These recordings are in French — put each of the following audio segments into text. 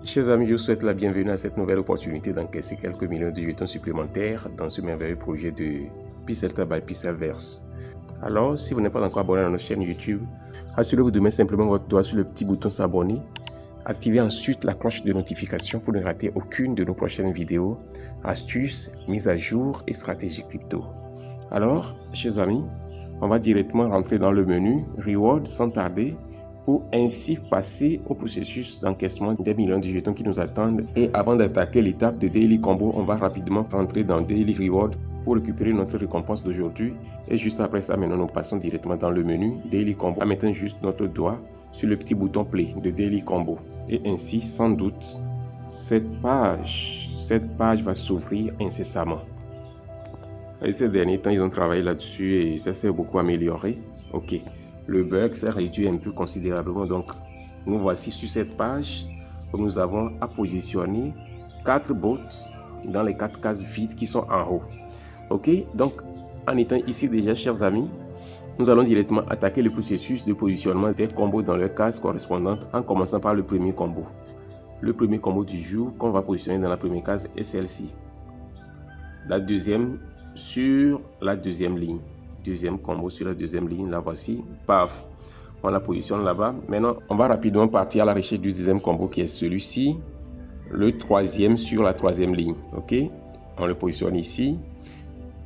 Chers amis, je vous souhaite la bienvenue à cette nouvelle opportunité d'encaisser quelques millions de jetons supplémentaires dans ce merveilleux projet de Pixeltra by Pixelverse. Alors, si vous n'êtes pas encore abonné à notre chaîne YouTube, assurez-vous de mettre simplement votre doigt sur le petit bouton s'abonner. Activez ensuite la cloche de notification pour ne rater aucune de nos prochaines vidéos, astuces, mises à jour et stratégies crypto. Alors, chers amis, on va directement rentrer dans le menu Reward sans tarder pour ainsi passer au processus d'encaissement des millions de jetons qui nous attendent. Et avant d'attaquer l'étape de Daily Combo, on va rapidement rentrer dans Daily Reward pour récupérer notre récompense d'aujourd'hui. Et juste après ça, maintenant, nous passons directement dans le menu Daily Combo en mettant juste notre doigt sur le petit bouton Play de Daily Combo. Et ainsi, sans doute, cette page va s'ouvrir incessamment. Et ces derniers temps, ils ont travaillé là-dessus et ça s'est beaucoup amélioré. Ok. Le bug s'est réduit un peu considérablement. Donc, nous voici sur cette page où nous avons à positionner 4 bots dans les 4 cases vides qui sont en haut. Ok, donc en étant ici déjà, chers amis, nous allons directement attaquer le processus de positionnement des combos dans leurs cases correspondantes en commençant par le premier combo. Le premier combo du jour qu'on va positionner dans la première case est celle-ci. La deuxième sur la deuxième ligne. Deuxième combo sur la deuxième ligne, la voici, paf, on la positionne là-bas. Maintenant, on va rapidement partir à la recherche du deuxième combo qui est celui-ci, le troisième sur la troisième ligne, ok, on le positionne ici,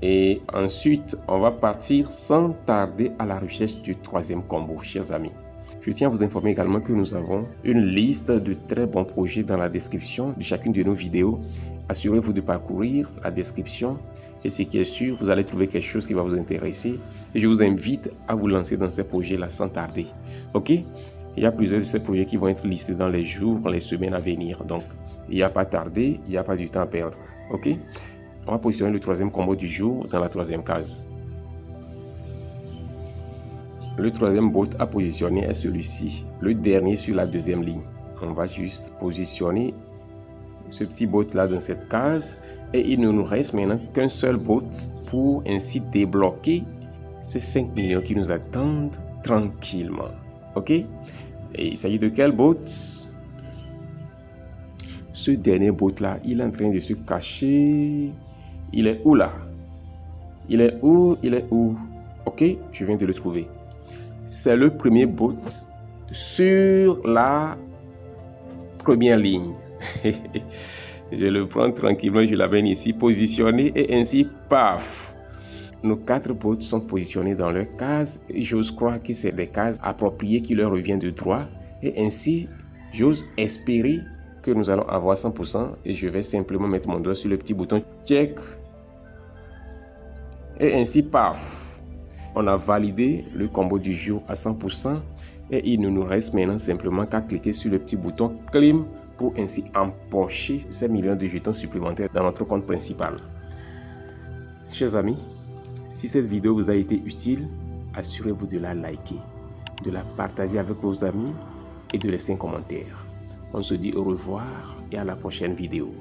et ensuite, on va partir sans tarder à la recherche du troisième combo, chers amis. Je tiens à vous informer également que nous avons une liste de très bons projets dans la description de chacune de nos vidéos. Assurez-vous de parcourir la description et ce qui est sûr, vous allez trouver quelque chose qui va vous intéresser. Et je vous invite à vous lancer dans ces projets-là sans tarder. Ok? Il y a plusieurs de ces projets qui vont être listés dans les jours, les semaines à venir. Donc, il n'y a pas à tarder, il n'y a pas du temps à perdre. Ok? On va positionner le troisième combo du jour dans la troisième case. Le troisième bot à positionner est celui-ci, le dernier sur la deuxième ligne. On va juste positionner ce petit bot là dans cette case et il ne nous reste maintenant qu'un seul bot pour ainsi débloquer ces 5 millions qui nous attendent tranquillement. Ok? Et il s'agit de quel bot? Ce dernier bot là, il est en train de se cacher. Il est où là? Il est où? Il est où? Ok, je viens de le trouver. C'est le premier bot sur la première ligne. Je le prends tranquillement, je l'amène ici, positionné et ainsi, paf. Nos 4 bots sont positionnés dans leur case et j'ose croire que c'est des cases appropriées qui leur reviennent de droit. Et ainsi, j'ose espérer que nous allons avoir 100% et je vais simplement mettre mon doigt sur le petit bouton check. Et ainsi, paf. On a validé le combo du jour à 100% et il ne nous reste maintenant simplement qu'à cliquer sur le petit bouton claim pour ainsi empocher ces millions de jetons supplémentaires dans notre compte principal. Chers amis, si cette vidéo vous a été utile, assurez-vous de la liker, de la partager avec vos amis et de laisser un commentaire. On se dit au revoir et à la prochaine vidéo.